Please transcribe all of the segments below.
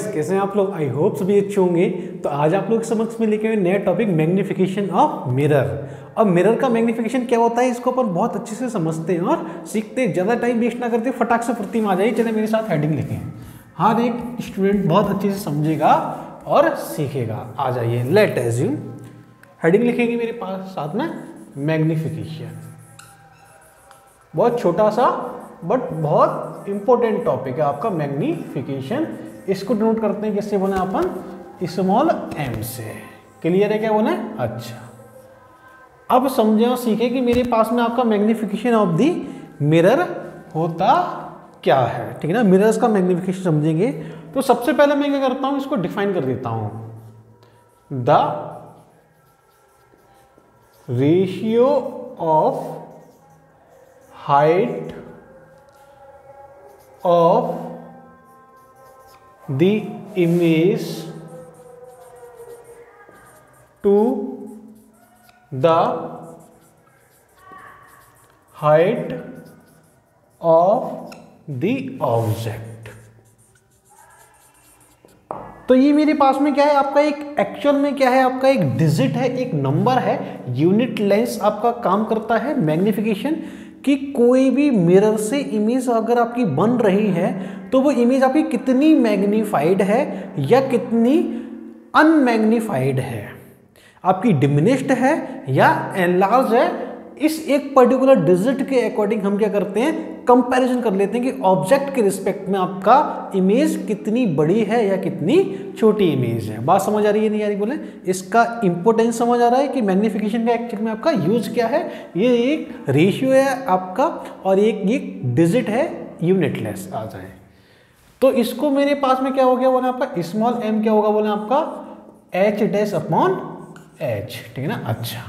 कैसे हैं आप लोग? आई होप सभी अच्छे होंगे। तो आज आप लोग के समक्ष में लेके आए नया टॉपिक मैग्निफिकेशन ऑफ मिरर। अब मिरर का मैग्निफिकेशन क्या होता है इसको अपन बहुत अच्छे से समझते हैं और सीखते हैं। ज़्यादा टाइम वेस्ट ना करते, फटाक से प्रति में आ जाइए। चले मेरे साथ हेडिंग लिखें, हर एक स्टूडेंट बहुत अच्छे से समझेगा और सीखेगा। आ जाइए, लेट एज्यूम हेडिंग लिखेंगे मेरे पास साथ में मैग्निफिकेशन। बहुत छोटा सा बट बहुत इंपॉर्टेंट टॉपिक है आपका मैग्निफिकेशन। इसको नोट करते हैं किससे बना अपन, स्मॉल एम से। क्लियर है क्या बोला? अच्छा, अब समझे और सीखे कि मेरे पास में आपका मैग्निफिकेशन ऑफ दी मिरर होता क्या है। ठीक है ना, मिरर्स का मैग्निफिकेशन समझेंगे। तो सबसे पहले मैं क्या करता हूं, इसको डिफाइन कर देता हूं। The ratio of height of the image to the height of the object। तो ये मेरे पास में क्या है आपका, एक एक्चुअल में क्या है आपका, एक डिजिट है, एक नंबर है। यूनिट लेंस आपका काम करता है मैग्निफिकेशन कि कोई भी मिरर से इमेज अगर आपकी बन रही है तो वो इमेज आपकी कितनी मैग्नीफाइड है या कितनी अनमैग्नीफाइड है, आपकी डिमिनिश्ड है या एनलार्ज है। इस एक पर्टिकुलर डिजिट के अकॉर्डिंग हम क्या करते हैं, कंपैरिजन कर लेते हैं कि ऑब्जेक्ट के रिस्पेक्ट में आपका इमेज कितनी बड़ी है या कितनी छोटी इमेज है। बात समझ आ रही है नहीं आ रही बोले? इसका इंपॉर्टेंस समझ आ रहा है कि मैग्निफिकेशन का एक्चुअल में आपका यूज क्या है। ये एक रेशियो है आपका और एक डिजिट है यूनिटलेस। आ जाए तो इसको मेरे पास में क्या हो गया बोले आपका, स्मॉल एम क्या होगा बोले आपका, एच डैश अपॉन एच। ठीक है ना। अच्छा,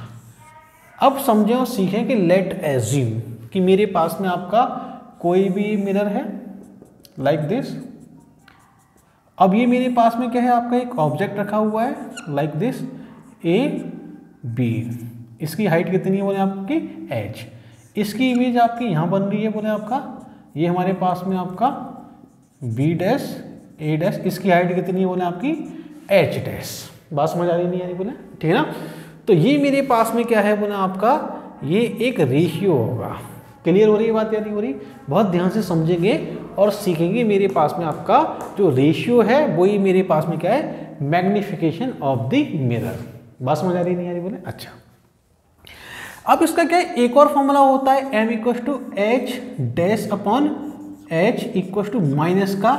अब समझें और सीखें कि लेट एज्यूम कि मेरे पास में आपका कोई भी मिरर है लाइक दिस। अब ये मेरे पास में क्या है आपका, एक ऑब्जेक्ट रखा हुआ है लाइक दिस ए बी। इसकी हाइट कितनी है बोले आपकी, एच। इसकी इमेज आपकी यहाँ बन रही है बोले आपका, ये हमारे पास में आपका बी डैश ए डैश। इसकी हाइट कितनी है बोले आपकी, एच डैश। बात समझ आ रही नहीं आ रही बोले? ठीक है ना। तो ये मेरे पास में क्या है बोला आपका, ये एक रेशियो होगा। क्लियर हो रही है बात या नहीं हो रही? बहुत ध्यान से समझेंगे और सीखेंगे। मेरे पास में आपका जो रेशियो है वही मेरे पास में क्या है, मैग्निफिकेशन ऑफ द मिरर। बात समझ आ रही नहीं आ रही बोले? अच्छा, अब इसका क्या है, एक और फॉर्मूला होता है M equal to H dash upon H equal to minus का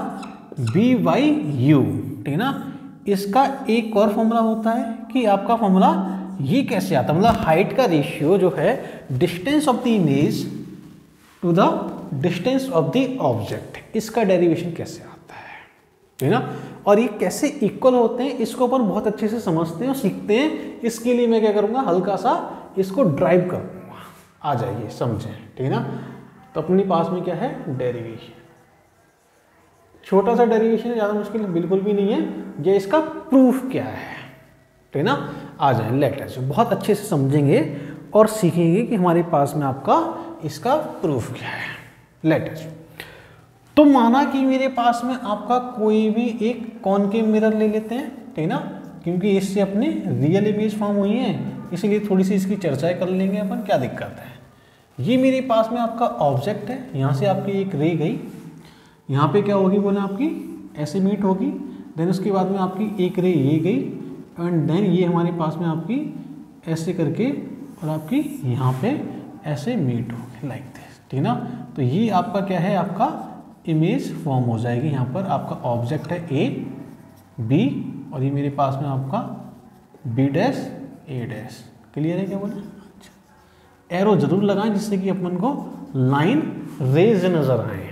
बी बाई यू। ठीक है ना। इसका एक और फॉर्मूला होता है कि आपका फॉर्मूला ये कैसे आता है, मतलब हाइट का रेशियो जो है distance of the image to the distance of the object, इसका डेरिवेशन कैसे आता है। ठीक है ना। और ये कैसे इक्वल होते हैं इसको अपन बहुत अच्छे से समझते हैं और सीखते हैं। इसके लिए मैं क्या करूंगा, हल्का सा इसको ड्राइव करूंगा। आ जाइए समझें। ठीक है ना। तो अपने पास में क्या है, डेरिवेशन। छोटा सा डेरिवेशन, ज़्यादा मुश्किल बिल्कुल भी नहीं है। ये इसका प्रूफ क्या है। ठीक है ना। आ जाए, लेट अस बहुत अच्छे से समझेंगे और सीखेंगे कि हमारे पास में आपका इसका प्रूफ क्या है। लेट अस तो माना कि मेरे पास में आपका कोई भी एक कॉनकेव मिरर ले लेते हैं। ठीक है ना, क्योंकि इससे अपनी रियल इमेज फॉर्म हुई है, इसीलिए थोड़ी सी इसकी चर्चाएं कर लेंगे अपन, क्या दिक्कत है। ये मेरे पास में आपका ऑब्जेक्ट है, यहाँ से आपकी एक रे गई, यहाँ पे क्या होगी बोले आपकी ऐसे मीट होगी। देन उसके बाद में आपकी एक रे ये गई एंड देन ये हमारे पास में आपकी ऐसे करके और आपकी यहाँ पे ऐसे मीट होगी लाइक दिस। ठीक है ना। तो ये आपका क्या है, आपका इमेज फॉर्म हो जाएगी। यहाँ पर आपका ऑब्जेक्ट है ए बी और ये मेरे पास में आपका बी डैश ए डैश। क्लियर है क्या बोले? अच्छा, एरो जरूर लगाएं जिससे कि अपन को लाइन रेज नजर आए।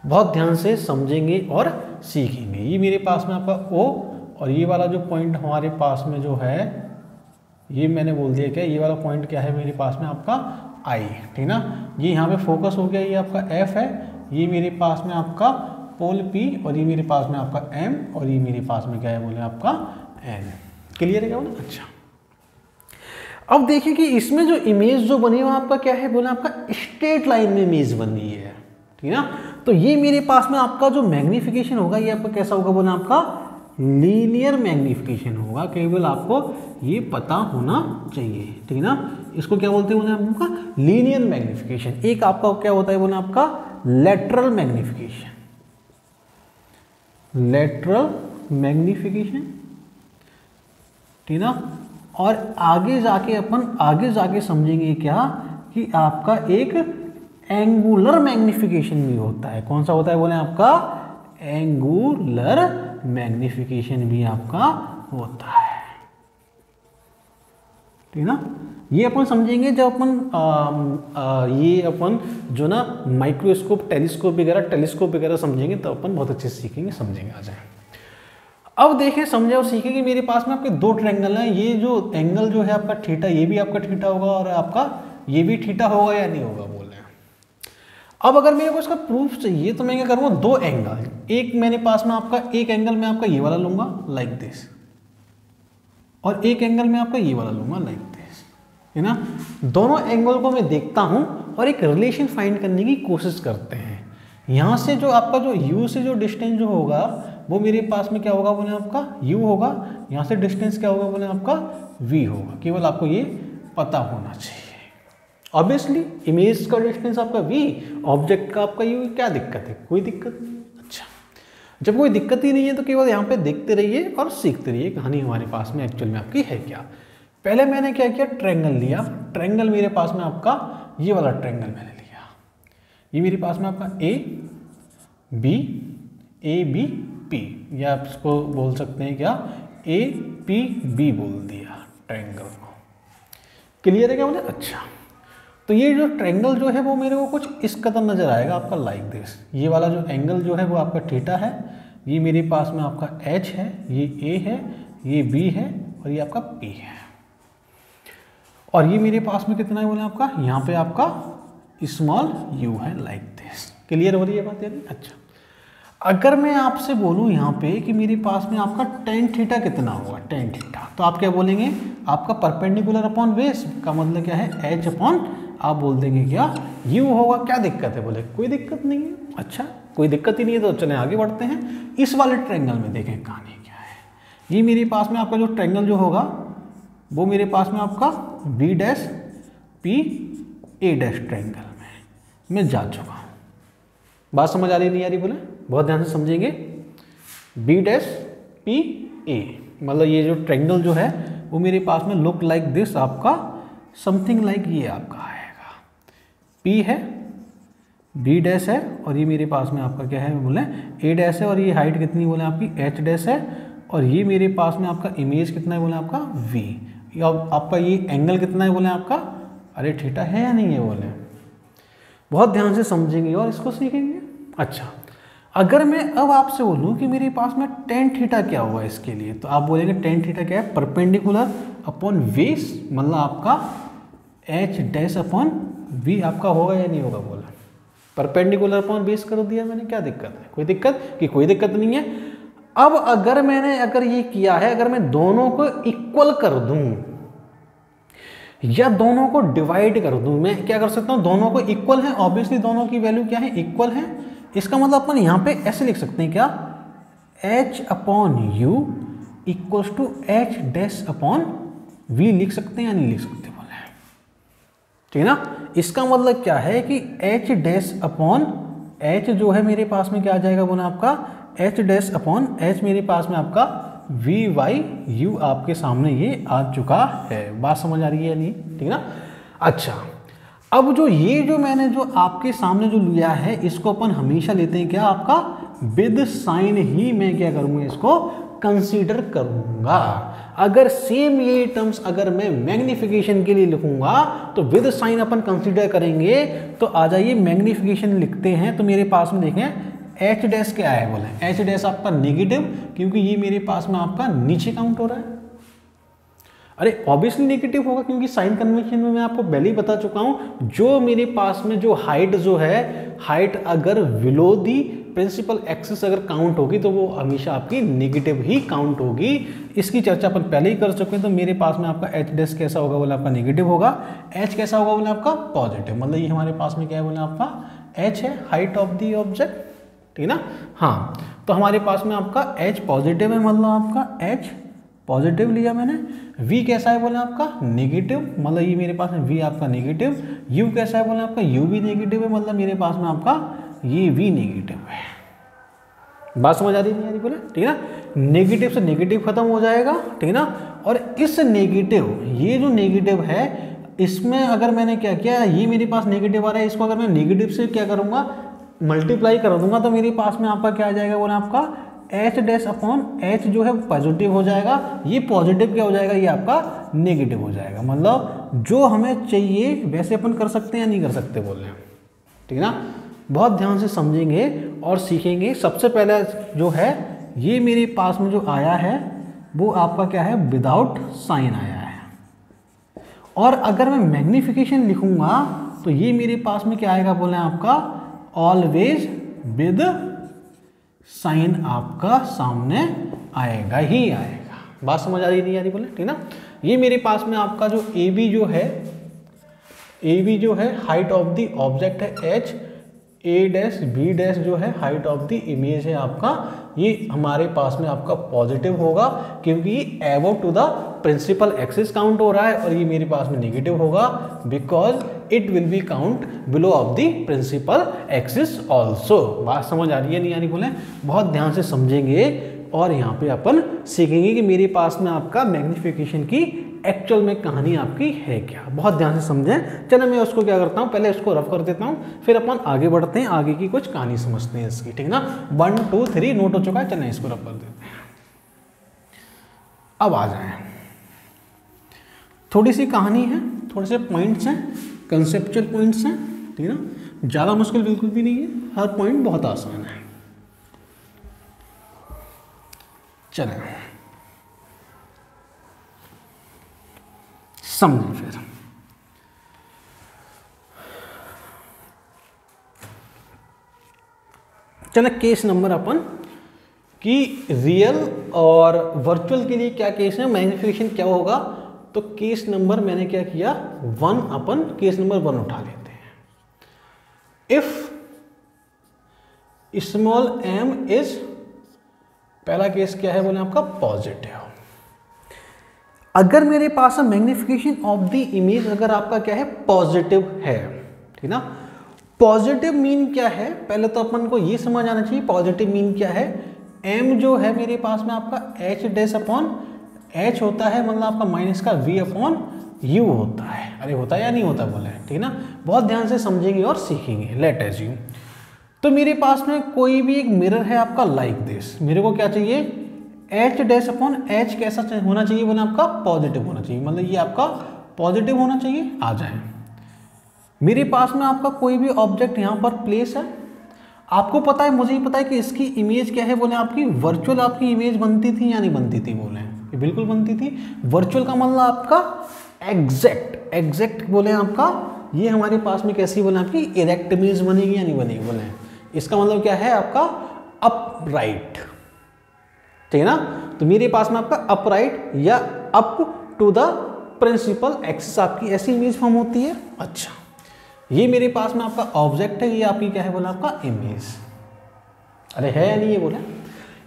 बहुत ध्यान से समझेंगे और सीखेंगे। ये मेरे पास में आपका ओ और ये वाला जो पॉइंट हमारे पास में जो है, ये मैंने बोल दिया क्या, ये वाला पॉइंट क्या है मेरे पास में आपका आई। ठीक ना। ये यहाँ पे फोकस हो गया, ये आपका एफ है, ये मेरे पास में आपका पोल पी और ये मेरे पास में आपका एम और ये मेरे पास में क्या है बोले आपका एन। क्लियर है क्या बोले? अच्छा, अब देखिए कि इसमें जो इमेज जो बनी है वो आपका क्या है बोले आपका स्ट्रेट लाइन में इमेज बनी है। ठीक है ना। तो ये मेरे पास में आपका जो मैग्नीफिकेशन होगा ये आपका कैसा होगा बोला, आपका लीनियर मैग्नीफिकेशन होगा। केवल आपको ये पता होना चाहिए, ठीक है ना। इसको क्या बोलते हैं बोले आपका, लीनियर मैग्नीफिकेशन। एक आपका क्या होता है बोले, आपका लेटरल मैग्नीफिकेशन, लेटरल मैग्नीफिकेशन, ठीक ना। और आगे जाके समझेंगे क्या कि आपका एक एंगुलर मैग्नीफिकेशन भी होता है। कौन सा होता है बोले, आपका एंगुलर मैग्नीफिकेशन भी आपका होता है, ठीक ना। ये अपन समझेंगे जब अपन ये अपन जो ना माइक्रोस्कोप टेलीस्कोप वगैरह समझेंगे तो अपन बहुत अच्छे से सीखेंगे, समझेंगे। आ जाए अब देखें, समझे और सीखें कि मेरे पास में आपके दो ट्रायंगल हैं। ये जो एंगल जो है आपका थीटा, ये भी आपका थीटा होगा और आपका ये भी थीटा होगा या नहीं होगा बोले। अब अगर मेरे को इसका प्रूफ चाहिए तो मैं क्या करूँगा, दो एंगल, एक मेरे पास में आपका, एक एंगल में आपका ये वाला लूंगा लाइक दिस, और एक एंगल में आपका ये वाला लूंगा लाइक दिस, है ना। दोनों एंगल को मैं देखता हूँ और एक रिलेशन फाइंड करने की कोशिश करते हैं। यहाँ से जो आपका जो u से जो डिस्टेंस जो होगा वो मेरे पास में क्या होगा बोले, आपका u होगा। यहाँ से डिस्टेंस क्या होगा बोले, आपका v होगा। केवल आपको ये पता होना चाहिए। ऑब्वियसली इमेज का डिस्टेंस आपका v, ऑब्जेक्ट का आपका u, क्या दिक्कत है, कोई दिक्कत नहीं। अच्छा, जब कोई दिक्कत ही नहीं है तो केवल यहाँ पे देखते रहिए और सीखते रहिए कहानी हमारे पास में एक्चुअल में आपकी है क्या। पहले मैंने क्या किया, ट्रायंगल लिया। ट्रायंगल मेरे पास में आपका ये वाला ट्रायंगल मैंने लिया। ये मेरे पास में आपका ए बी पी, या आप इसको बोल सकते हैं क्या, ए पी बी बोल दिया ट्रायंगल को। क्लियर है क्या मुझे। अच्छा, तो ये जो ट्रायंगल जो है वो मेरे को कुछ इस कदर नजर आएगा आपका लाइक दिस। ये वाला जो एंगल जो है वो आपका थीटा है, ये मेरे पास में आपका एच है, ये ए है, ये बी है और ये आपका पी है। और ये मेरे पास में कितना है बोले, आपका यहाँ पे आपका स्मॉल यू है लाइक दिस। क्लियर हो रही है बात यानी। अच्छा, अगर मैं आपसे बोलूँ यहाँ पे कि मेरे पास में आपका टेन थीटा कितना होगा, टेन थीटा, तो आप क्या बोलेंगे, आपका परपेंडिकुलर अपॉन बेस का मतलब क्या है, एच अपॉन, आप बोल देंगे क्या, यू होगा। क्या दिक्कत है बोले, कोई दिक्कत नहीं है। अच्छा, कोई दिक्कत ही नहीं है तो चलें आगे बढ़ते हैं। इस वाले ट्रायंगल में देखें कहानी क्या है। ये मेरे पास में आपका जो ट्रायंगल जो होगा वो मेरे पास में आपका B dash P A dash triangle में मैं जा चुका हूँ। बात समझ आ रही नहीं आ रही बोले, बहुत ध्यान से समझेंगे। बी डैश पी ए मतलब ये जो ट्रायंगल जो है वो मेरे पास में लुक लाइक दिस, आपका समथिंग लाइक ये आपका आएगा। पी है, बी डैश है और ये मेरे पास में आपका क्या है बोले, ए डैश है और ये हाइट कितनी बोले आपकी एच डैश है और ये मेरे पास में आपका इमेज कितना है बोले आपका वी। आपका ये एंगल कितना है बोले आपका, अरे थीटा है या नहीं है बोले, बहुत ध्यान से समझेंगे और इसको सीखेंगे। अच्छा, अगर मैं अब आपसे बोलूं कि मेरे पास में टेन थीटा क्या होगा इसके लिए, तो आप बोलेंगे टेन थीटा क्या है, परपेंडिकुलर अपॉन बेस, मतलब आपका एच डैश अपॉन वी आपका होगा या नहीं होगा बोला। परपेंडिकुलर अपॉन बेस कर दिया मैंने, क्या दिक्कत है, कोई दिक्कत कि कोई दिक्कत नहीं है। अब अगर ये किया है, अगर मैं दोनों को इक्वल कर दूं या दोनों को डिवाइड कर दूं, मैं क्या कर सकता हूं, दोनों को इक्वल है, ऑब्वियसली दोनों की वैल्यू क्या है, इक्वल है। इसका मतलब अपन यहाँ पे ऐसे लिख सकते हैं क्या, H upon U equals to H dash upon V लिख सकते हैं या नहीं लिख सकते बोले, ठीक है ना। इसका मतलब क्या है कि एच डैश अपॉन एच जो है मेरे पास में क्या आ जाएगा बोला आपका, एच डैश अपॉन एच मेरे पास में आपका वी वाई यू आपके सामने ये आ चुका है। बात समझ आ रही है या नहीं, ठीक है ना। अच्छा, अब जो ये जो मैंने जो आपके सामने जो लिया है इसको अपन हमेशा लेते हैं क्या, आपका विद साइन ही मैं क्या करूँगा, इसको कंसीडर करूँगा। अगर सेम ये टर्म्स अगर मैं मैग्निफिकेशन के लिए लिखूंगा तो विद साइन अपन कंसीडर करेंगे। तो आ जाइए मैग्निफिकेशन लिखते हैं, तो मेरे पास में देखें एच डैश क्या है बोले, एच डैश आपका नेगेटिव, क्योंकि ये मेरे पास में आपका नीचे काउंट हो रहा है। अरे ऑब्वियसली नेगेटिव होगा क्योंकि साइन कन्वेंशन में मैं आपको पहले ही बता चुका हूं, जो मेरे पास में जो हाइट जो है, हाइट अगर बिलो दी प्रिंसिपल एक्सिस अगर काउंट होगी तो वो हमेशा आपकी नेगेटिव ही काउंट होगी। इसकी चर्चा अपन पहले ही कर चुके हैं। तो मेरे पास में आपका एच डैश कैसा होगा बोले, आपका नेगेटिव होगा। एच कैसा होगा बोले, आपका पॉजिटिव, मतलब ये हमारे पास में क्या है बोले, आपका h है हाइट ऑफ द ऑब्जेक्ट, ठीक है ना। हाँ, तो हमारे पास में आपका h पॉजिटिव है, मतलब आपका h पॉजिटिव लिया मैंने। v कैसा है बोले आपका नेगेटिव, मतलब ये मेरे पास में v आपका नेगेटिव। u कैसा है बोले आपका u भी नेगेटिव है, मतलब मेरे पास में आपका ये v नेगेटिव है। बात समझ आ रही नहीं आ रही बोले, ठीक है ना। नेगेटिव से नेगेटिव खत्म हो जाएगा, ठीक है ना। और इस नेगेटिव, ये जो नेगेटिव है इसमें अगर मैंने क्या किया, ये मेरे पास नेगेटिव आ रहा है, इसको अगर मैं नेगेटिव से क्या करूँगा मल्टीप्लाई कर दूंगा, तो मेरे पास में आपका क्या आ जाएगा बोले आपका h डैश अपॉन h जो है पॉजिटिव हो जाएगा। ये पॉजिटिव क्या हो जाएगा, ये आपका नेगेटिव हो जाएगा। मतलब जो हमें चाहिए वैसे अपन कर सकते हैं या नहीं कर सकते बोल रहे हैं, ठीक है ना। बहुत ध्यान से समझेंगे और सीखेंगे। सबसे पहले जो है ये मेरे पास में जो आया है वो आपका क्या है विदाउट साइन आया है। और अगर मैं मैग्निफिकेशन लिखूंगा तो ये मेरे पास में क्या आएगा बोले आपका ऑलवेज विद साइन आपका सामने आएगा ही आएगा। बात समझ आ रही नहीं आ रही बोले, ठीक ना। ये मेरे पास में आपका जो ए बी जो है हाइट ऑफ द ऑब्जेक्ट है h, ए डैश बी डैश जो है हाइट ऑफ द इमेज है आपका, ये हमारे पास में आपका पॉजिटिव होगा क्योंकि ये above to the principal axis count हो रहा है, और ये मेरे पास में नेगेटिव होगा because it will be count below of the principal axis also. बात समझ आ रही है नहीं आ रही बोले, बहुत ध्यान से समझेंगे और यहाँ पे अपन सीखेंगे कि मेरे पास में आपका मैग्निफिकेशन की एक्चुअल में कहानी आपकी है क्या। बहुत ध्यान से समझें। चलो मैं उसको क्या करता हूँ, पहले इसको रफ कर देता हूँ, फिर अपन आगे बढ़ते हैं, आगे की कुछ कहानी समझते हैं इसकी, ठीक है ना। 1 2 3 नोट हो चुका है, चलें इसको रफ कर देते हैं। अब आ जाए, थोड़ी सी कहानी है, थोड़े से पॉइंट्स हैं, कंसेप्चुअल पॉइंट्स हैं, ठीक है ना। ज़्यादा मुश्किल बिल्कुल भी नहीं है, हर पॉइंट बहुत आसान है। चलें समझें फिर। चलो केस नंबर अपन कि रियल और वर्चुअल के लिए क्या केस है, मैग्निफिकेशन क्या होगा, तो केस नंबर मैंने क्या किया 1, अपन केस नंबर 1 उठा लेते हैं। इफ स्मॉल m इज, पहला केस क्या है बोले आपका पॉजिटिव। अगर मेरे पास मैग्निफिकेशन ऑफ द इमेज अगर आपका क्या है पॉजिटिव है, ठीक ना। पॉजिटिव मीन क्या है, पहले तो अपन को ये समझ आना चाहिए पॉजिटिव मीन क्या है। m जो है मेरे पास में आपका h डैश अपॉन h होता है, मतलब आपका माइनस का v अपॉन u होता है। अरे होता है या नहीं होता बोले, ठीक ना। बहुत ध्यान से समझेंगे और सीखेंगे। लेट अस यूम, तो मेरे पास में कोई भी एक मिरर है आपका लाइक दिस, मेरे को क्या चाहिए h डैश अपॉन h कैसा होना चाहिए बोले आपका पॉजिटिव होना चाहिए, मतलब ये आपका पॉजिटिव होना चाहिए। आ जाए, मेरे पास में आपका कोई भी ऑब्जेक्ट यहाँ पर प्लेस है, आपको पता है मुझे ही पता है कि इसकी इमेज क्या है बोले आपकी वर्चुअल आपकी इमेज बनती थी या नहीं बनती थी बोले, ये बिल्कुल बनती थी। वर्चुअल का मतलब आपका एग्जैक्ट बोले आपका, ये हमारे पास में कैसी बोले आपकी इरेक्ट इमेज बनेगी या नहीं बनेगी बोले, इसका मतलब क्या है आपका अपराइट, ठीक है ना। तो मेरे पास में आपका अपराइट या up to the principal axis आपकी ऐसी इमेज फॉर्म होती है। अच्छा, ये मेरे पास में आपका ऑब्जेक्ट है, ये आपकी क्या है बोला आपका इमेज। अरे है या नहीं है बोले,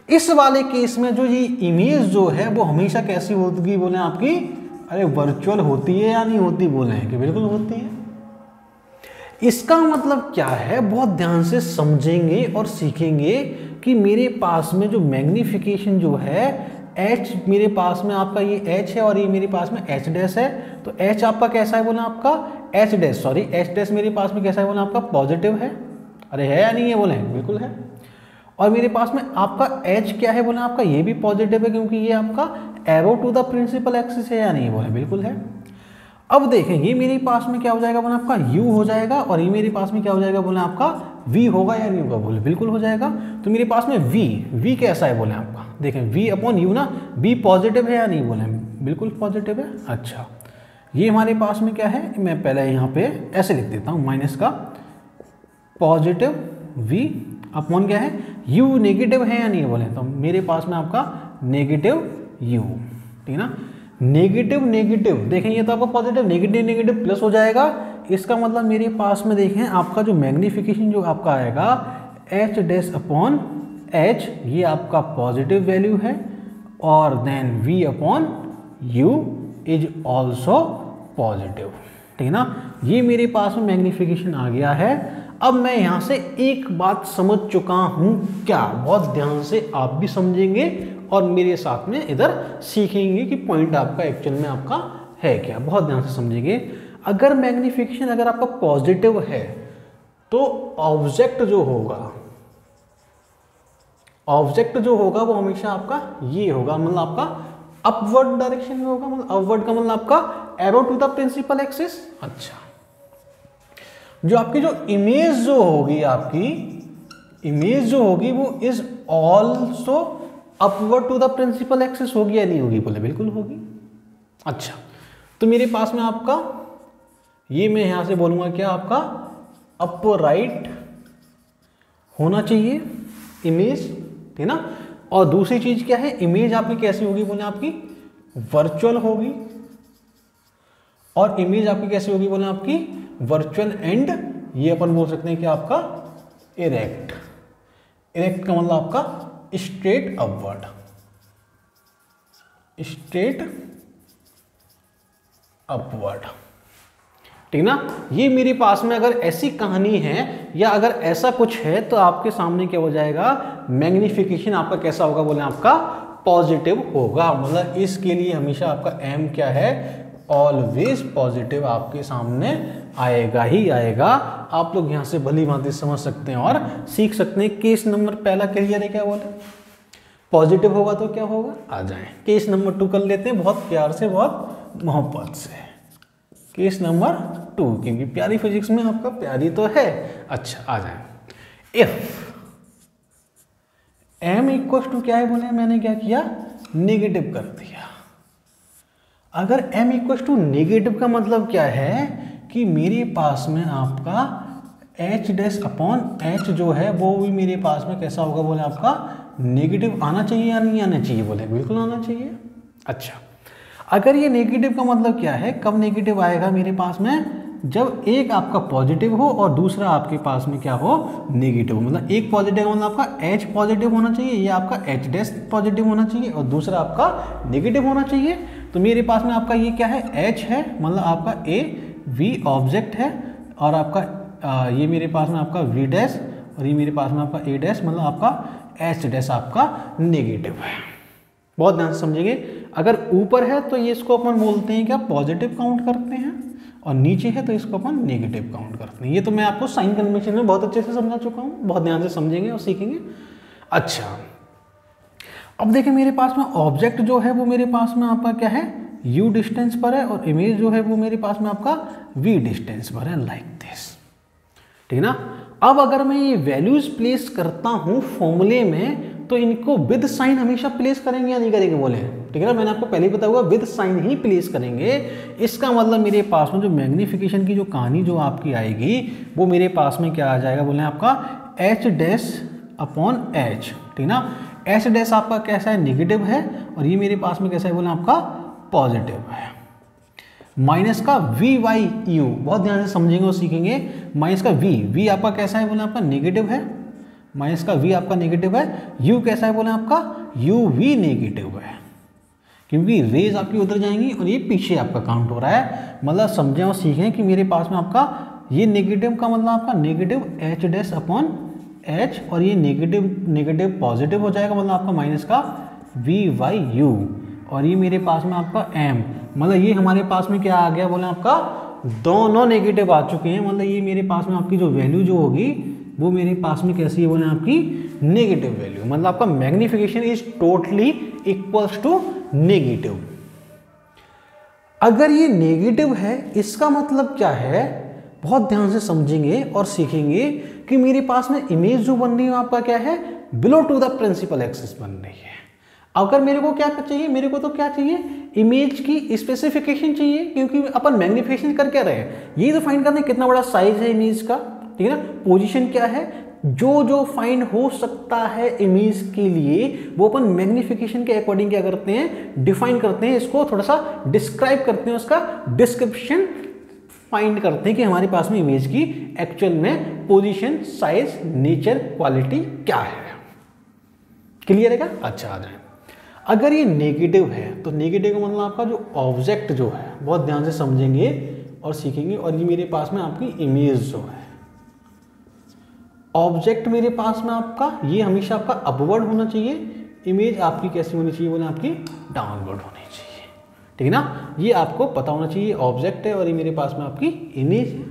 इस वाले केस में जो ये इमेज जो है वो हमेशा कैसी होगी बोले आपकी, अरे वर्चुअल होती है या नहीं होती बोले कि बिल्कुल होती है। इसका मतलब क्या है, बहुत ध्यान से समझेंगे और सीखेंगे कि मेरे पास में जो मैग्निफिकेशन जो है h, मेरे पास में आपका ये h है और ये मेरे पास में h डैश है, तो h आपका कैसा है बोला आपका h dash, sorry h dash मेरे पास में कैसा है बोला आपका पॉजिटिव है। अरे है या नहीं है बोले, बिल्कुल है। और मेरे पास में आपका h क्या है बोला आपका ये भी पॉजिटिव है क्योंकि ये आपका arrow to the principal axis है या नहीं बोले, बिल्कुल है। अब देखें ये मेरे पास में क्या हो जाएगा बोला आपका u हो जाएगा, और ये मेरे पास में क्या हो जाएगा बोले आपका v होगा या नहीं होगा बोले, बिल्कुल हो जाएगा। तो मेरे पास में v कैसा है बोले आपका, देखें v अपॉन u ना, v पॉजिटिव है या नहीं बोले, बिल्कुल पॉजिटिव है। अच्छा, ये हमारे पास में क्या है, मैं पहले यहाँ पे ऐसे लिख देता हूँ माइनस का पॉजिटिव v अपॉन क्या है u नेगेटिव है या नहीं बोले, तो मेरे पास में आपका नेगेटिव u, ठीक है ना। नेगेटिव नेगेटिव देखें ये तो आपका पॉजिटिव, नेगेटिव नेगेटिव प्लस हो जाएगा, इसका मतलब मेरे पास में देखें आपका जो मैग्नीफिकेशन जो आपका आएगा एच डैश अपॉन एच, ये आपका पॉजिटिव वैल्यू है, और then v upon u is also positive, ठीक है ना। ये मेरे पास में मैग्नीफिकेशन आ गया है। अब मैं यहाँ से एक बात समझ चुका हूँ, क्या, बहुत ध्यान से आप भी समझेंगे और मेरे साथ में इधर सीखेंगे कि पॉइंट आपका एक्चुअल में आपका है क्या, बहुत ध्यान से समझेंगे। अगर मैग्नीफिकेशन अगर आपका पॉजिटिव है तो ऑब्जेक्ट जो होगा वो हमेशा आपका ये होगा, मतलब आपका अपवर्ड डायरेक्शन में होगा, मतलब अपवर्ड का मतलब आपका arrow to the principal axis. अच्छा, जो आपकी जो इमेज जो होगी वो is also upward to the principal axis होगी या नहीं होगी, बोले बिल्कुल होगी। अच्छा, तो मेरे पास में आपका ये मैं यहां से बोलूंगा क्या, आपका अपराइट होना चाहिए इमेज, ठीक ना। और दूसरी चीज क्या है, इमेज आपकी कैसी होगी, बोले आपकी वर्चुअल होगी, और इमेज आपकी कैसी होगी, बोले आपकी वर्चुअल एंड ये अपन बोल सकते हैं कि आपका इरेक्ट का मतलब आपका स्ट्रेट अपवर्ड, ठीक ना। ये मेरे पास में अगर ऐसी कहानी है या अगर ऐसा कुछ है तो आपके सामने क्या हो जाएगा, मैग्नीफिकेशन आपका कैसा होगा, बोले आपका पॉजिटिव होगा। मतलब इसके लिए हमेशा आपका एम क्या है, ऑलवेज पॉजिटिव आपके सामने आएगा ही आएगा। आप लोग यहाँ से भली भांति समझ सकते हैं और सीख सकते हैं। केस नंबर पहला क्लियर है, क्या बोले, पॉजिटिव होगा तो क्या होगा, आ जाए। केस नंबर 2 कर लेते हैं, बहुत प्यार से, बहुत मोहब्बत से। केस नंबर 2, क्योंकि प्यारी फिजिक्स में आपका प्यारी तो है। अच्छा, आ जाए। इफ एम इक्वल टू क्या है, बोले मैंने क्या किया, नेगेटिव कर दिया। अगर m इक्वल टू नेगेटिव का मतलब क्या है कि मेरे पास में आपका h डैश अपॉन h जो है वो भी मेरे पास में कैसा होगा, बोले आपका नेगेटिव आना चाहिए या नहीं आना चाहिए, बोले बिल्कुल आना चाहिए। अच्छा, अगर ये नेगेटिव का मतलब क्या है, कब नेगेटिव आएगा मेरे पास में, जब एक आपका पॉजिटिव हो और दूसरा आपके पास में क्या हो, नेगेटिव। मतलब एक पॉजिटिव मतलब आपका h पॉजिटिव होना चाहिए, ये आपका h डैश पॉजिटिव होना चाहिए, और दूसरा आपका नेगेटिव होना चाहिए। तो मेरे पास में आपका ये क्या है, h है, मतलब आपका a v ऑब्जेक्ट है, और आपका ये मेरे पास में आपका v डैश, और ये मेरे पास में आपका a डैश, मतलब आपका h डैश आपका नेगेटिव है। बहुत ध्यान से समझिए। अगर ऊपर है तो ये इसको अपन बोलते हैं क्या, पॉजिटिव काउंट करते हैं, और नीचे है तो इसको अपन नेगेटिव काउंट करते हैं। ये तो मैं आपको साइन कन्वेंशन में बहुत अच्छे से समझा चुका हूँ, बहुत ध्यान से समझेंगे और सीखेंगे। अच्छा, अब देखिए मेरे पास में ऑब्जेक्ट जो है वो मेरे पास में आपका क्या है, u डिस्टेंस पर है, और इमेज जो है वो मेरे पास में आपका v डिस्टेंस पर है, लाइक दिस, ठीक ना। अब अगर मैं ये वैल्यूज प्लेस करता हूँ फॉर्मूले में, तो इनको विद साइन हमेशा प्लेस करेंगे या नहीं करेंगे, बोले, ठीक है ना। मैंने आपको पहले ही बताया हुआ, विद साइन ही प्लेस करेंगे। इसका मतलब मेरे पास में जो मैग्नीफिकेशन की जो कहानी जो आपकी आएगी वो मेरे पास में क्या आ जाएगा, बोले आपका h डैश अपॉन h, ठीक ना। h डैश आपका कैसा है, नेगेटिव है, और ये मेरे पास में कैसा है, बोले आपका पॉजिटिव है। माइनस का वी वाई यू, बहुत ध्यान से समझेंगे और सीखेंगे। माइनस का v आपका कैसा है, बोले आपका नेगेटिव है, माइनस का v आपका नेगेटिव है। u कैसा है, बोले आपका uv नेगेटिव है, क्योंकि रेज आपकी उधर जाएंगी और ये पीछे आपका काउंट हो रहा है। मतलब समझें और सीखें कि मेरे पास में आपका ये नेगेटिव का मतलब आपका negative h dash upon h, और ये नेगेटिव पॉजिटिव हो जाएगा, मतलब आपका माइनस का वी वाई यू, और ये मेरे पास में आपका m, मतलब ये हमारे पास में क्या आ गया, बोले आपका दोनों नेगेटिव आ चुके हैं। मतलब ये मेरे पास में आपकी जो वैल्यू जो होगी वो मेरे पास में कैसी है, बोले आपकी नेगेटिव वैल्यू। मतलब आपका magnification is totally equals to negative. अगर ये नेगेटिव है इसका मतलब क्या है, बहुत ध्यान से समझेंगे और सीखेंगे कि मेरे पास में इमेज जो बन रही है आपका क्या है, below to the principal axis बन रही है। अगर मेरे को क्या चाहिए, मेरे को तो क्या चाहिए, इमेज की स्पेसिफिकेशन चाहिए, क्योंकि अपन मैग्नीफिकेशन कर क्या रहे हैं, ये तो फाइंड करना है कितना बड़ा साइज है इमेज का, ठीक है ना। पोजीशन क्या है, जो फाइंड हो सकता है इमेज के लिए वो अपन मैग्नीफिकेशन के अकॉर्डिंग क्या करते हैं, डिफाइन करते हैं, इसको थोड़ा सा डिस्क्राइब करते हैं, उसका डिस्क्रिप्शन फाइंड करते हैं कि हमारे पास में इमेज की एक्चुअल में पोजीशन, साइज, नेचर, क्वालिटी क्या है। क्लियर है क्या? अच्छा, आ जाए। अगर ये नेगेटिव है तो नेगेटिव का मतलब आपका जो ऑब्जेक्ट जो है, बहुत ध्यान से समझेंगे और सीखेंगे। और ये मेरे पास में आपकी इमेज जो है, ऑब्जेक्ट मेरे पास में आपका ये हमेशा आपका अपवर्ड होना चाहिए, इमेज आपकी कैसी होनी चाहिए बोले, आपकी डाउनवर्ड होनी चाहिए। ठीक है ना, ये आपको पता होना चाहिए। ऑब्जेक्ट है और ये मेरे पास में आपकी इमेज है।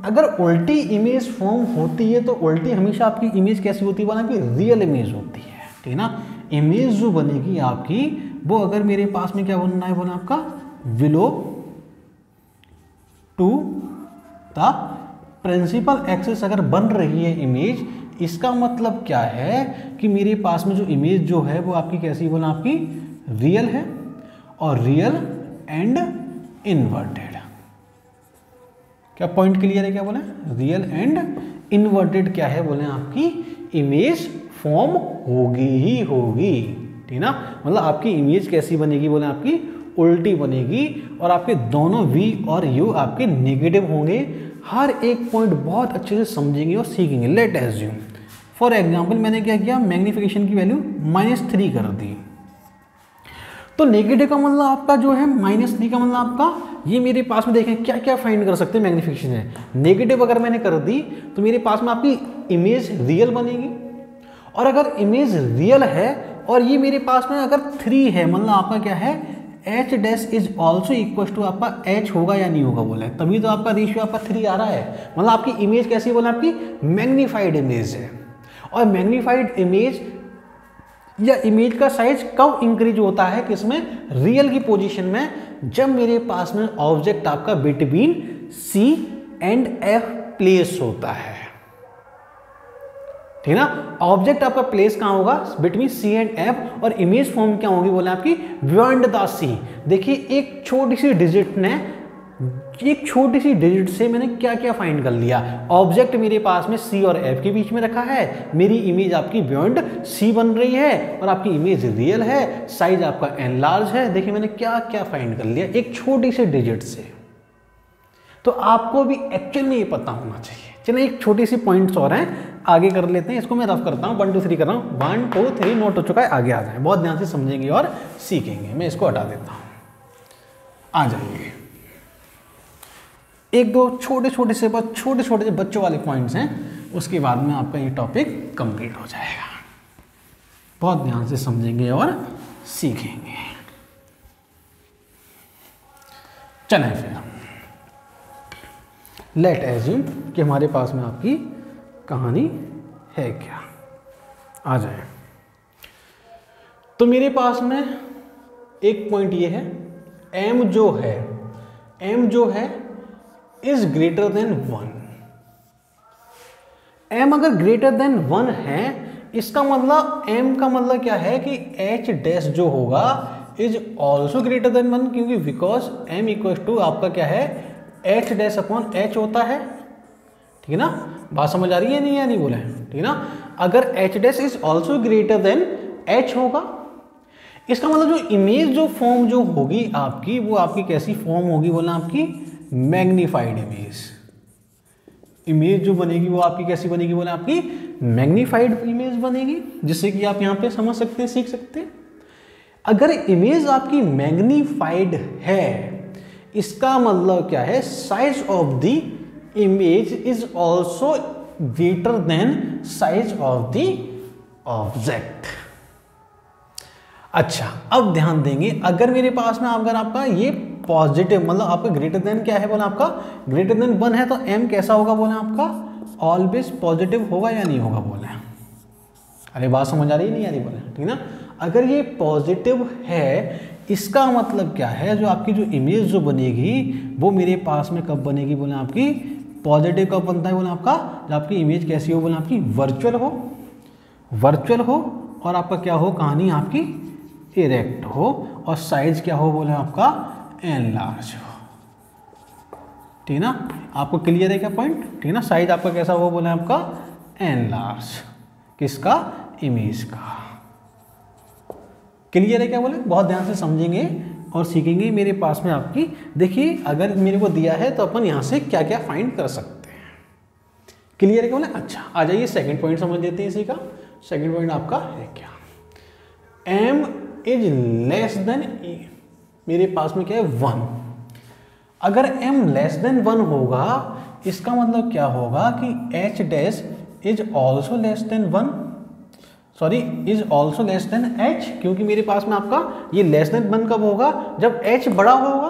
अगर उल्टी इमेज फॉर्म होती है तो उल्टी हमेशा आपकी इमेज कैसी होती है बोला, आपकी रियल इमेज होती है। ठीक है ना, इमेज जो बनेगी आपकी वो अगर मेरे पास में क्या बनना है बोला, आपका below to the principal axis अगर बन रही है इमेज, इसका मतलब क्या है कि मेरे पास में जो इमेज जो है वो आपकी कैसी बोला, आपकी रियल है। और रियल एंड इन्वर्टेड, क्या पॉइंट क्लियर है? क्या बोले, रियल एंड इन्वर्टेड क्या है बोले, आपकी इमेज फॉर्म होगी ही होगी। ठीक ना, मतलब आपकी इमेज कैसी बनेगी बोले, आपकी उल्टी बनेगी। और आपके दोनों v और u आपके नेगेटिव होंगे। हर एक पॉइंट बहुत अच्छे से समझेंगे और सीखेंगे। लेट एज्यूम फॉर एग्जांपल मैंने क्या किया, मैग्नीफिकेशन की वैल्यू -3 कर दी, तो नेगेटिव का मतलब आपका जो है -3 का मतलब आपका ये मेरे पास में देखें क्या क्या फाइंड कर सकते हैं मैग्नीफिकेशन है। नेगेटिव अगर मैंने कर दी तो मेरे पास में आपकी इमेज रियल बनेगी। और अगर इमेज रियल है और ये मेरे पास में अगर 3 है, मतलब आपका क्या है, h dash is also equal to आपका h होगा या नहीं होगा बोला है, तभी तो आपका रेशियो आपका 3 आ रहा है। मतलब आपकी इमेज कैसी बोला, आपकी मैग्नीफाइड इमेज है। और मैग्नीफाइड इमेज या इमेज का साइज कब इंक्रीज होता है, किसमें, रियल की पोजीशन में, जब मेरे पास में ऑब्जेक्ट आपका between C and F place होता है। ठीक ना, ऑब्जेक्ट आपका प्लेस कहां होगा, बिटवीन C एंड F। और इमेज फॉर्म क्या होगी बोले, आपकी बियॉन्ड द C। देखिए एक छोटी सी डिजिट से मैंने क्या क्या फाइंड कर लिया। ऑब्जेक्ट मेरे पास में C और F के बीच में रखा है, मेरी इमेज आपकी बियॉन्ड C बन रही है और आपकी इमेज रियल है, साइज आपका एन लार्ज है। देखिए मैंने क्या क्या फाइंड कर लिया एक छोटी सी डिजिट से। तो आपको भी एक्चुअल में ये पता होना चाहिए। चलिए एक छोटी सी पॉइंट्स और हैं, आगे कर लेते हैं। इसको मैं रफ करता हूँ, 1 2 3 कर रहा हूँ, 1 2 3 नोट हो चुका है, आगे आ जाए, बहुत ध्यान से समझेंगे और सीखेंगे। मैं इसको हटा देता हूँ, आ जाएंगे। एक दो छोटे छोटे से बच्चों वाले पॉइंट्स हैं, उसके बाद में आपका ये टॉपिक कंप्लीट हो जाएगा। बहुत ध्यान से समझेंगे और सीखेंगे। चलें फिर, लेट एज्यूम कि हमारे पास में आपकी कहानी है क्या, आ जाए। तो मेरे पास में एक पॉइंट ये है, m जो है इज ग्रेटर देन 1। m अगर ग्रेटर देन 1 है, इसका मतलब m का मतलब क्या है कि h डैश जो होगा इज ऑल्सो ग्रेटर देन 1, क्योंकि बिकॉज m इक्वल टू आपका क्या है, h डैश अपॉन h होता है। ठीक है ना, बात समझ आ रही है नहीं, या नहीं बोला है? ठीक है ना, अगर h dash is also greater than h होगा, इसका मतलब जो इमेज जो फॉर्म जो होगी आपकी, वो आपकी कैसी फॉर्म होगी बोला, आपकी मैग्नीफाइड इमेज जो बनेगी वो आपकी कैसी बनेगी बोला, आपकी मैग्नीफाइड इमेज बनेगी, जिससे कि आप यहाँ पे समझ सकते हैं, सीख सकते हैं। अगर इमेज आपकी मैग्नीफाइड है, इसका मतलब क्या है, size of the image is also greater than size of the object. अच्छा, अब ध्यान देंगे, अगर मेरे पास में अगर आपका ये पॉजिटिव, मतलब आपका ग्रेटर देन क्या है बोला, आपका ग्रेटर देन 1 है, तो m कैसा होगा बोला, आपका ऑलवेज पॉजिटिव होगा या नहीं होगा बोले। अरे बात समझ आ रही है नहीं आ रही बोले, ठीक ना। अगर ये पॉजिटिव है, इसका मतलब क्या है, जो आपकी जो इमेज जो बनेगी वो मेरे पास में कब बनेगी बोले, आपकी पॉजिटिव कब बनता है बोले, आपका जब आपकी इमेज कैसी हो बोले, आपकी वर्चुअल हो और आपका क्या हो, कहानी आपकी इरेक्ट हो, और साइज क्या हो बोले, आपका एन लार्ज हो। ठीक ना, आपको क्लियर है क्या पॉइंट? ठीक ना, साइज आपका कैसा हो बोले, आपका एन लार्ज, किसका, इमेज का। क्लियर है क्या बोले, बहुत ध्यान से समझेंगे और सीखेंगे मेरे पास में आपकी। देखिए अगर मेरे को दिया है तो अपन यहाँ से क्या क्या फाइंड कर सकते हैं। क्लियर है क्या बोले? अच्छा आ जाइए सेकंड पॉइंट समझ लेते हैं इसी का। सेकंड पॉइंट आपका है क्या, m इज लेस देन मेरे पास में क्या है 1। अगर m लेस देन 1 होगा इसका मतलब क्या होगा कि h dash is also less than 1, sorry is also less than h, क्योंकि मेरे पास में आपका ये लेस देन 1 कब होगा, जब h बड़ा होगा।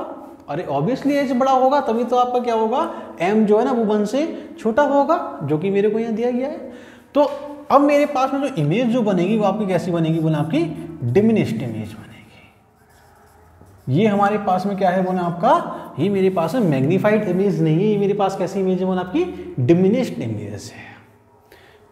अरे ऑब्वियसली h बड़ा होगा तभी तो आपका क्या होगा, m जो है ना वो 1 से छोटा होगा, जो कि मेरे को यहाँ दिया गया है। तो अब मेरे पास में जो इमेज जो बनेगी वो आपकी कैसी बनेगी बोला, आपकी डिमिनिश्ड इमेज बनेगी। ये हमारे पास में क्या है बोला आपका, ये मेरे पास में मैग्नीफाइड इमेज नहीं है, ये मेरे पास कैसी इमेज है बोला, आपकी डिमिनिश्ड इमेज है।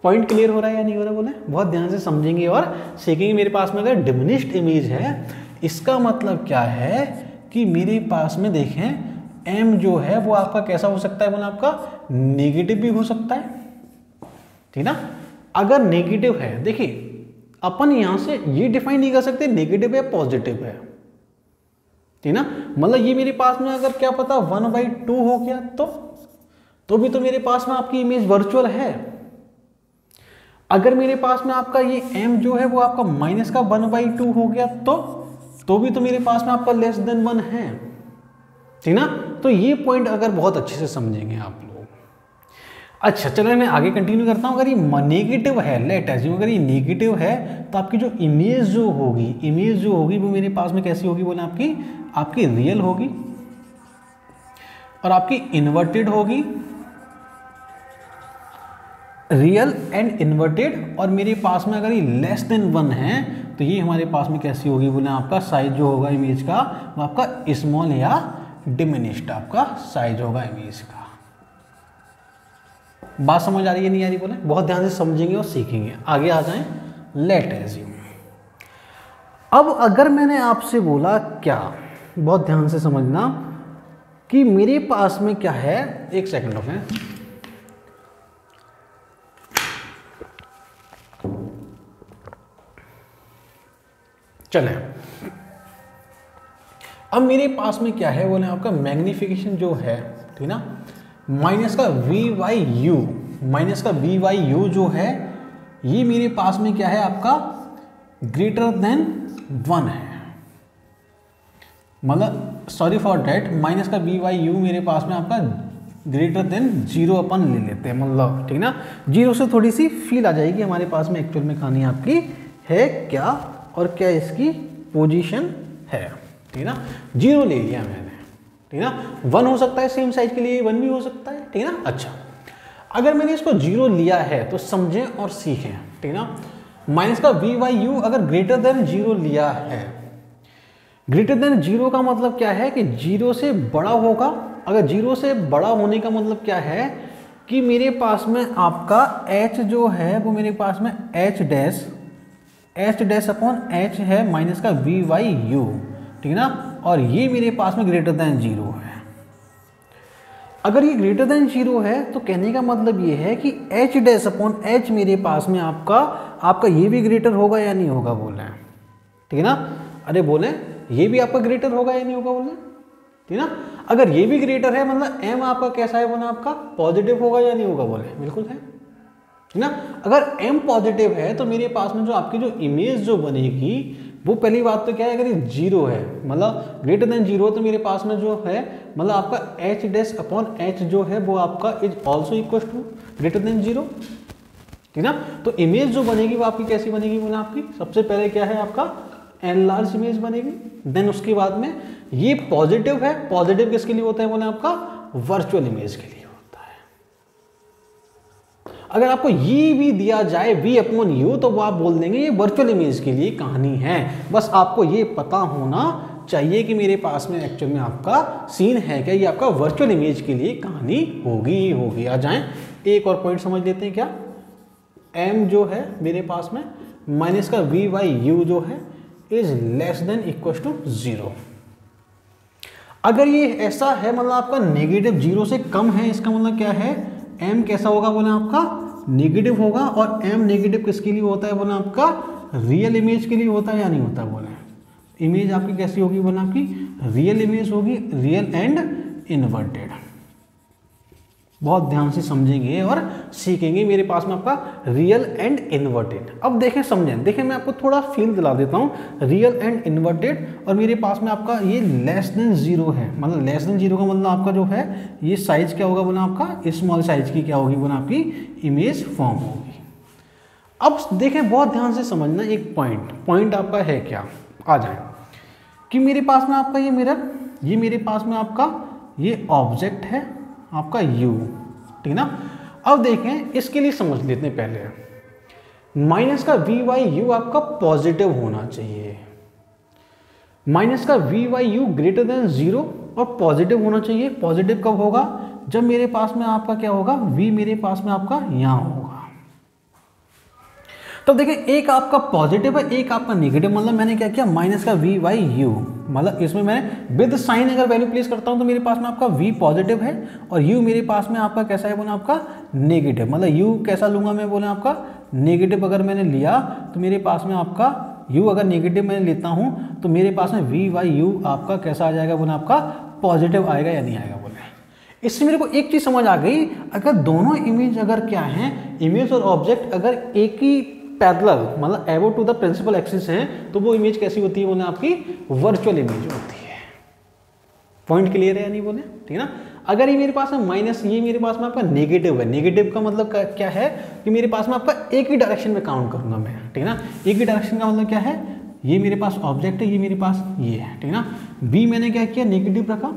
पॉइंट क्लियर हो रहा है या नहीं हो रहा बोले? बहुत ध्यान से समझेंगे और सीखेंगे। मेरे पास में अगर डिमिनिश्ड इमेज है इसका मतलब क्या है कि मेरे पास में देखें m जो है वो आपका कैसा हो सकता है बोला, आपका नेगेटिव भी हो सकता है, ठीक ना। अगर नेगेटिव है, देखिए अपन यहां से ये डिफाइन नहीं कर सकते नेगेटिव है पॉजिटिव है, ठीक ना। मतलब ये मेरे पास में अगर क्या पता 1/2 हो गया तो भी तो मेरे पास में आपकी इमेज वर्चुअल है। अगर मेरे पास में आपका ये m जो है वो आपका माइनस का 1/2 हो गया तो भी तो मेरे पास में आपका लेस देन 1 है, ठीक ना। तो ये पॉइंट अगर बहुत अच्छे से समझेंगे आप लोग। अच्छा चलो मैं आगे कंटिन्यू करता हूँ। अगर ये नेगेटिव है, लेट अज्यूम अगर ये नेगेटिव है तो आपकी जो इमेज जो होगी वो मेरे पास में कैसी होगी बोले, आपकी रियल होगी और आपकी इन्वर्टेड होगी, रियल एंड इन्वर्टेड। और मेरे पास में अगर ये लेस देन 1 है तो ये हमारे पास में कैसी होगी बोले, आपका साइज जो होगा इमेज का वो आपका स्मॉल या डिमिनिश्ड आपका साइज होगा इमेज का। बात समझ आ रही है नहीं आ रही बोले? बहुत ध्यान से समझेंगे और सीखेंगे। आगे आ जाएं। लेट अज्यूम, अब अगर मैंने आपसे बोला क्या, बहुत ध्यान से समझना कि मेरे पास में क्या है, एक सेकंड ओके। चले अब मेरे पास में क्या है बोले, आपका मैग्निफिकेशन जो है, ठीक ना, माइनस का वी वाई यू जो है ये मेरे पास में क्या है आपका ग्रेटर देन 1 है। मतलब सॉरी फॉर डेट, माइनस का वी वाई यू मेरे पास में आपका ग्रेटर देन 0 अपन ले लेते हैं, मतलब ठीक ना। 0 से थोड़ी सी फील आ जाएगी हमारे पास में एक्चुअल में कहानी आपकी है क्या और क्या इसकी पोजीशन है, ठीक ना। 0 ले लिया मैंने, ठीक ना। 1 हो सकता है सेम साइज के लिए, 1 भी हो सकता है, ठीक ना। अच्छा अगर मैंने इसको 0 लिया है तो समझें और सीखें, ठीक ना। माइनस का वी वाई यू अगर ग्रेटर देन 0 लिया है, ग्रेटर देन 0 का मतलब क्या है कि 0 से बड़ा होगा। अगर 0 से बड़ा होने का मतलब क्या है कि मेरे पास में आपका h जो है वो मेरे पास में h डैश अपॉन h है माइनस का वी वाई यू, ठीक ना। और ये मेरे पास में ग्रेटर देन 0 है। अगर ये ग्रेटर देन 0 है तो कहने का मतलब ये है कि h डैश अपॉन h मेरे पास में आपका ये भी ग्रेटर होगा या नहीं होगा बोले, ठीक है ना। अरे बोले ये भी आपका ग्रेटर होगा या नहीं होगा बोले, ठीक ना। अगर ये भी ग्रेटर है मतलब m आपका कैसा है बोले, आपका पॉजिटिव होगा या नहीं होगा बोले, बिल्कुल है, ठीक ना। अगर m पॉजिटिव है तो मेरे पास में जो आपकी जो इमेज जो बनेगी वो पहली बात तो क्या है, अगर ये 0 है मतलब ग्रेटर देन 0 तो मेरे पास में जो है मतलब आपका h डैश अपॉन h जो है वो आपका is also equal to greater than 0, ठीक ना। तो इमेज जो बनेगी वो आपकी कैसी बनेगी बोला, आपकी सबसे पहले क्या है आपका एनलार्ज इमेज बनेगी। देन उसके बाद में ये पॉजिटिव है, पॉजिटिव किसके लिए होता है बोला, आपका वर्चुअल इमेज के लिए होता है। अगर आपको ये भी दिया जाए v अपॉन यू तो वो आप बोल देंगे ये वर्चुअल इमेज के लिए कहानी है। बस आपको ये पता होना चाहिए कि मेरे पास में एक्चुअल में आपका सीन है क्या, ये आपका वर्चुअल इमेज के लिए कहानी होगी। आ जाएं एक और पॉइंट समझ लेते हैं क्या। m जो है मेरे पास में माइनस का वी वाई यू जो है is less than equal to 0। अगर ये ऐसा है मतलब आपका नेगेटिव 0 से कम है, इसका मतलब क्या है m कैसा होगा बोले, आपका नेगेटिव होगा। और m नेगेटिव किसके लिए होता है बोले, आपका रियल इमेज के लिए होता है या नहीं होता बोले, इमेज आपकी कैसी होगी बोले आपकी रियल इमेज होगी, रियल एंड इन्वर्टेड। बहुत ध्यान से समझेंगे और सीखेंगे मेरे पास में आपका रियल एंड इन्वर्टेड। अब देखें समझें, देखें मैं आपको थोड़ा फील दिला देता हूँ। रियल एंड इन्वर्टेड और मेरे पास में आपका ये लेस देन जीरो है, मतलब लेस देन जीरो का मतलब आपका जो है ये साइज क्या होगा बोला आपका स्मॉल साइज की क्या होगी बोला आपकी इमेज फॉर्म होगी। अब देखें बहुत ध्यान से समझना, एक पॉइंट आपका है क्या, आ जाए कि मेरे पास में आपका ये मिरर, ये मेरे पास में आपका ये ऑब्जेक्ट है आपका u, ठीक ना। अब देखें इसके लिए समझ लेते हैं पहले, माइनस का v बाई यू आपका पॉजिटिव होना चाहिए, माइनस का v by you greater than zero और पॉजिटिव होना चाहिए। पॉजिटिव कब होगा, जब मेरे पास में आपका क्या होगा v मेरे पास में आपका यहाँ होगा। तो देखिए एक आपका पॉजिटिव है, एक आपका नेगेटिव, मतलब मैंने क्या किया माइनस का v बाई यू, मतलब इसमें मैं विद साइन अगर वैल्यू प्लेस करता हूं तो मेरे पास में आपका v पॉजिटिव है और u मेरे पास में आपका कैसा है बोला आपका नेगेटिव, मतलब u कैसा लूंगा मैं बोला आपका नेगेटिव। अगर मैंने लिया तो मेरे पास में आपका u अगर नेगेटिव मैंने लेता हूं तो मेरे पास में v बाई यू आपका कैसा आ जाएगा बोला आपका पॉजिटिव आएगा या नहीं आएगा बोले। इससे मेरे को एक चीज समझ आ गई, अगर दोनों इमेज अगर क्या है, इमेज और ऑब्जेक्ट अगर एक ही पैरेलल मतलब एबो टू द प्रिंसिपल एक्सिस है तो वो इमेज कैसी होती है बोले आपकी वर्चुअल इमेज होती है। पॉइंट क्लियर है या नहीं बोले, ठीक है ना। अगर ये मेरे पास में माइनस, ये मेरे पास में आपका नेगेटिव है, नेगेटिव का मतलब क्या है कि मेरे पास में आपका एक ही डायरेक्शन में काउंट करूंगा मैं, ठीक है ना। एक ही डायरेक्शन का मतलब क्या है, ये मेरे पास ऑब्जेक्ट है, ये मेरे पास ये है, ठीक है ना। बी मैंने क्या किया नेगेटिव रखा,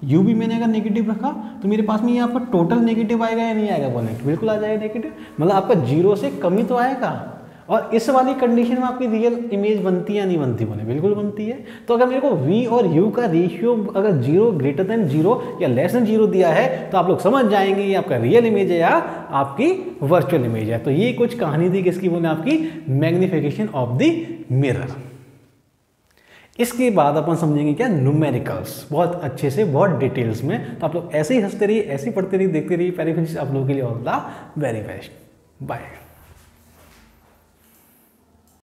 यू भी मैंने अगर नेगेटिव रखा तो मेरे पास में ये आपका टोटल नेगेटिव आएगा या नहीं आएगा बोले, बिल्कुल आ जाएगा नेगेटिव, मतलब आपका जीरो से कम ही तो आएगा। और इस वाली कंडीशन में आपकी रियल इमेज बनती है या नहीं बनती बोले, बिल्कुल बनती है। तो अगर मेरे को v और u का रेशियो अगर जीरो ग्रेटर देन जीरो या लेस देन जीरो दिया है तो आप लोग समझ जाएंगे ये आपका रियल इमेज है या आपकी वर्चुअल इमेज है। तो ये कुछ कहानी थी किसकी बोले आपकी मैग्निफिकेशन ऑफ द मिरर। इसके बाद अपन समझेंगे क्या न्यूमेरिकल्स बहुत अच्छे से, बहुत डिटेल्स में। तो आप लोग ऐसे ही हंसते रहिए, ऐसे ही पढ़ते रहिए, देखते रहिए। प्यारे फ्रेंड्स आप लोगों के लिए all the very best, bye.